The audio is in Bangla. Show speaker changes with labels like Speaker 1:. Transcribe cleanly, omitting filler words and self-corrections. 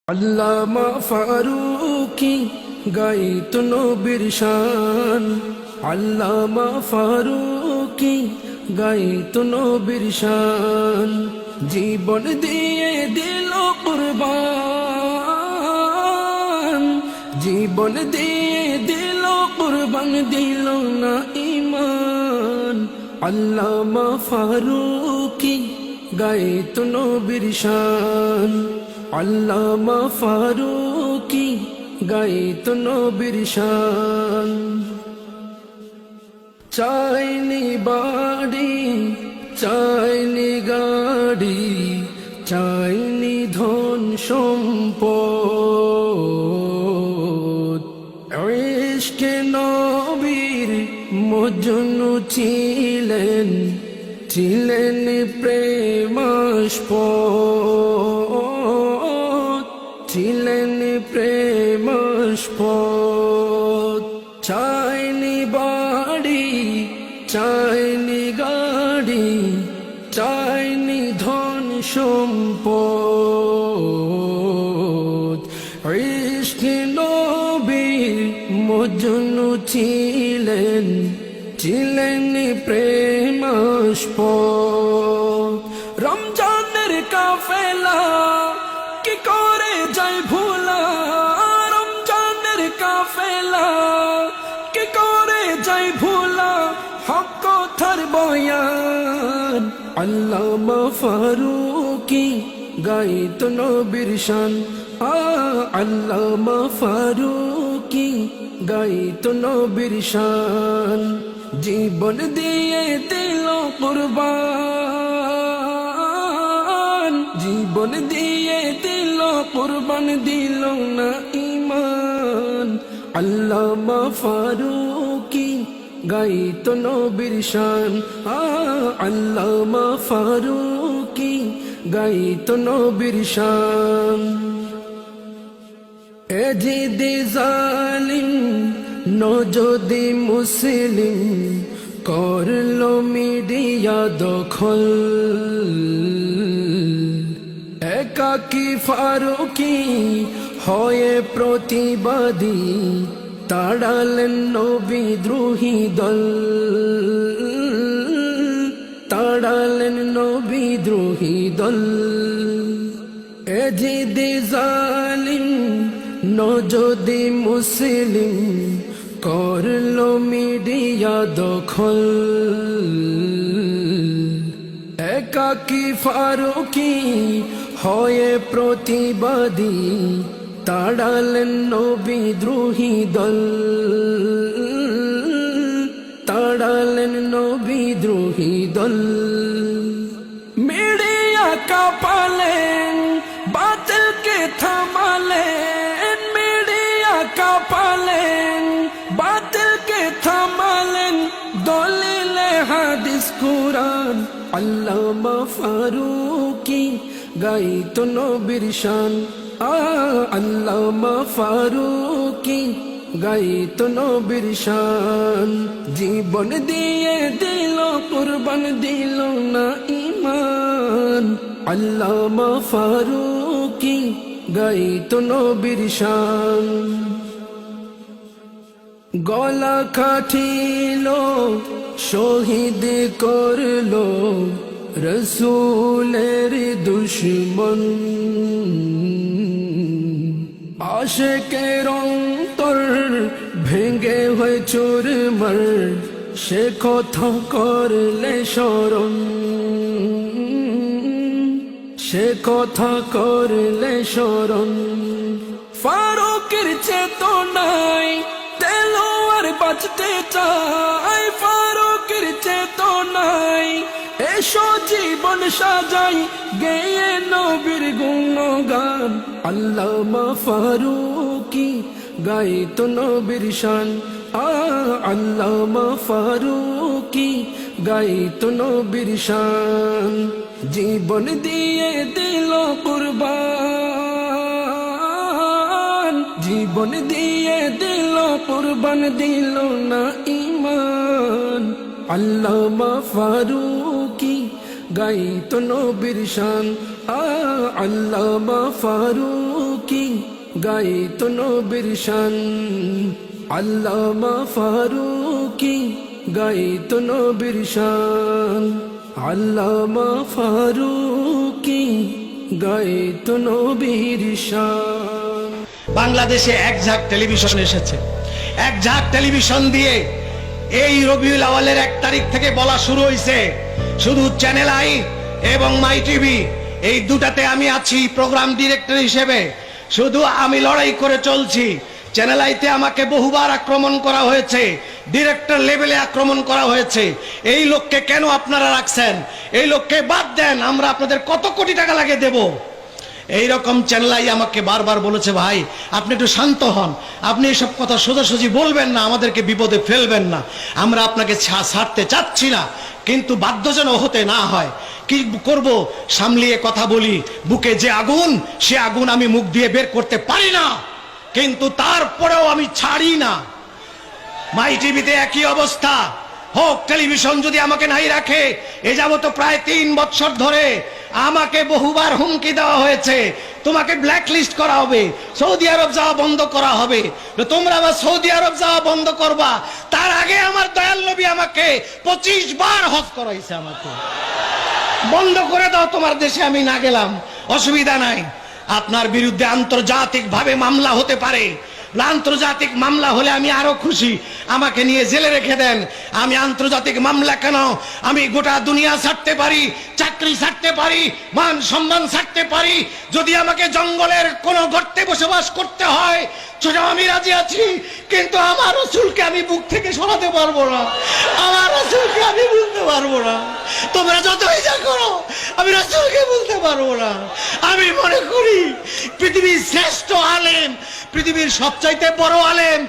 Speaker 1: আল্লামা ফারুকি গাইতো নবীর শান, আল্লামা ফারুকি গাইতো নবীর শান। জীবন দিয়ে দিল কুরবান, জীবন দিয়ে দিল কুরবান, দিল না ঈমান। আল্লামা ফারুকি গাইতো নবীর শান, আল্লামা ফারুকি গাইতো নবীর শান। চাইনি বাড়ি চাইনি গাড়ি, চাইনি ধন সম্পদ, ইশকে নবীর মজনু ছিলেন, ছিলেন প্রেমাস্পদ, ছিলেন প্রেমাস্পদ। চাইনি বাড়ি চাইনি গাড়ি, চাইনি ধন সম্পদ, ইশকে নবীর মজনু ছিলেন, ছিলেন প্রেমাস্পদ। রমজানের কাফেলা কি করে যায় ভোলা, রমজানের কাফেলা কি করে যায় ভোলা, হক কথার বয়ান। আল্লামা ফারুকি গাইতো নবীর শান, আল্লামা ফারুকি গাইতো নবীর শান। জীবন দিয়ে দিল কুরবান, জীবন দিয়ে দিল কুরবান, দিল না ঈমান। আল্লামা ফারুকি গাইতো নবীর শান, আল্লামা ফারুকি গাইতো নবীর শান। এ জিদি জালিম নজদি মুসলিম, করলো মিডিয়া দখল, একাকি ফারুকি হয়ে প্রতিবাদী, তাড়ালেন নবীদ্রোহী দল, তাড়ালেন নবীদ্রোহী দল। এ জিদি জালিম নজদি মুসলিম, করলো মিডিয়া দখল, একাকি ফারুকি হয়ে প্রতিবাদী, তাড়ালেন নবীদ্রোহী দল, তাড়ালেন নবীদ্রোহী দল। মিডিয়া কাঁপালেন বাতিলকে থামালেন, মিডিয়া কাঁপালেন বাতিলকে থামালেন, দলিলে হাদিস কুরআন। আল্লামা ফারুকি গাইতো নবীর শান, আল্লামা ফারুকি গাইতো নবীর শান। জীবন দিয়ে দিল কুরবান, দিল না ঈমান। আল্লামা ফারুকি গাইতো নবীর শান। গলা কাটিলো শহীদ করলো রসূলের দুশমন, আশিকের অন্তর ভেঙে হয়ে চুরমার, সে কথা করলে স্মরণ, সে কথা করলে স্মরণ। ফারুকের চেতনায় তেলোয়ার বাজতে চায়, ফারুকের চেতনায় এসো জীবন সাজাই, গেয়ে নবীর গুণগান। আল্লামা ফারুকি গাইতো নবীর শান, আল্লামা ফারুকি গাইতো নবীর শান। জীবন দিয়ে দিল কুরবান, জীবন দিয়ে দিল কুরবান, দিল না ঈমান। আল্লামা ফারুকি গাইতো নবীর শান, আল্লামা ফারুকি ফারুকি গাইতো নবীর শান, আল্লামা ফারুকি গাইতো নবীর শান, আল্লামা ফারুকি গাইতো নবীর শান।
Speaker 2: বাংলাদেশে এক ঝাঁক টেলিভিশন এসেছে। এক ঝাঁক টেলিভিশন দিয়ে এই রবিউল আওয়ালের 1 তারিখ থেকে বলা শুরু হয়েছে, শুধু চ্যানেল আই এবং মাই টিভি এই দুটাতে আমি আছি প্রোগ্রাম ডিরেক্টর হিসেবে। শুধু আমি লড়াই করে চলছি। চ্যানেল আইতে আমাকে বহুবার আক্রমণ করা হয়েছে, ডিরেক্টর লেভেলে আক্রমণ করা হয়েছে। এই লোককে কেন আপনারা রাখছেন, এই লোককে বাদ দেন, আমরা আপনাদের কত কোটি টাকা লাগে দেব। এইরকম চ্যানেলাই আমাকে বারবার বলেছে, ভাই আপনি একটু শান্ত হন, আপনি এসব কথা সোজাসুজি বলবেন না, আমাদেরকে বিপদে ফেলবেন না, আমরা আপনাকে ছাড়তে চাচ্ছি না, কিন্তু বাধ্য যেন হতে না হয়। কি করব, সামলিয়ে কথা বলি। বুকে যে আগুন, সে আগুন আমি মুখ দিয়ে বের করতে পারি না, কিন্তু তারপরেও আমি ছাড়ি না। মাই টিভিতে একই অবস্থা। হোক টেলিভিশন যদি আমাকে নাই রাখে, এ যাবত প্রায় 3 বছর ধরে আমাকে বহুবার হুমকি দেওয়া হয়েছে, তোমাকে ব্ল্যাক লিস্ট করা হবে, সৌদি আরব যাওয়া বন্ধ করা হবে। তোমরা আবার সৌদি আরব যাওয়া বন্ধ করবা, তার আগে আমার দয়াল নবী আমাকে 25 বার হজ করাইছে। আমাকে বন্ধ করে দাও, তোমার দেশে আমি না গেলাম, অসুবিধা নাই। আপনার বিরুদ্ধে আন্তর্জাতিক ভাবে মামলা হতে পারে, আন্তর্জাতিক মামলা হলে আমি আরো খুশি, আমাকে নিয়ে জেলে রেখে দেন। আমি আন্তর্জাতিক মামলা কেন, আমি গোটা দুনিয়া ছাড়তে পারি, চাকরি ছাড়তে পারি, মান সম্মান ছাড়তে পারি। যদি আমাকে জঙ্গলের কোনো গর্তে বসবাস করতে হয় সেটা আমি রাজি আছি, কিন্তু আমার রাসূলকে আমি বুক থেকে সরাতে পারবো না, আমার রাসূলকে আমি বলতে পারবো না। তোমরা যতই যা করো, আমি রাসূলকে বলতে পারবো না। আমি মনে করি পৃথিবীর শ্রেষ্ঠ আলেম, পৃথিবীর সবচাইতে বড় আলেম